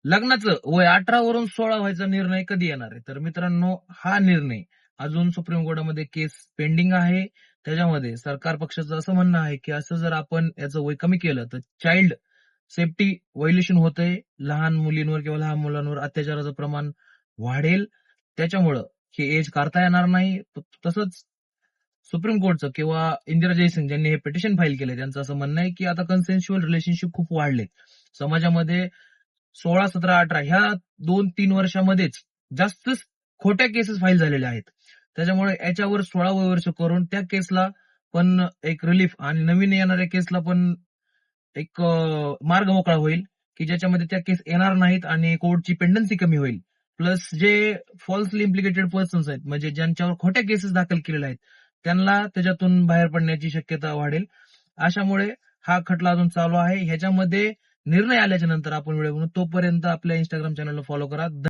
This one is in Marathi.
लग्नाचं वय 18 वरून 16 व्हायचा निर्णय कधी येणार आहे? तर मित्रांनो, हा निर्णय अजून सुप्रीम कोर्टामध्ये केस पेंडिंग आहे. त्याच्यामध्ये सरकार पक्षाचं असं म्हणणं आहे, की असं जर आपण याचं वय कमी केलं तर चाइल्ड सेफ्टी व्हायोलेशन होतंय. लहान मुलींवर किंवा लहान मुलांवर अत्याचाराचं प्रमाण वाढेल. त्याच्यामुळं हे एज करता येणार नाही. तसंच सुप्रीम कोर्टचं किंवा इंदिरा जयसिंग ज्यांनी हे पिटिशन फाईल केले त्यांचं असं म्हणणं आहे, की आता कन्सेन्शुअल रिलेशनशिप खूप वाढलेत. समाजामध्ये 16, 17, 18 ह्या 2-3 वर्षामध्येच जास्तच खोट्या केसेस फाईल झालेल्या आहेत. त्याच्यामुळे याच्यावर 16 वर्ष करून त्या केसला पण एक रिलीफ आणि नवीन येणाऱ्या केसला पण एक मार्ग मोकळा होईल, की ज्याच्यामध्ये त्या केस येणार नाहीत आणि कोर्टची पेंडन्सी कमी होईल. प्लस जे फॉल्सली इम्प्लिकेटेड पर्सन्स आहेत, म्हणजे ज्यांच्यावर खोट्या केसेस दाखल केलेल्या आहेत, त्यांना त्याच्यातून बाहेर पडण्याची शक्यता वाढेल. अशामुळे हा खटला अजून चालू आहे. ह्याच्यामध्ये निर्णय आल्याच्या नंतर आपण व्हिडिओ बनवू. तोपर्यंत आपल्या इंस्टाग्राम चॅनलला फॉलो करा.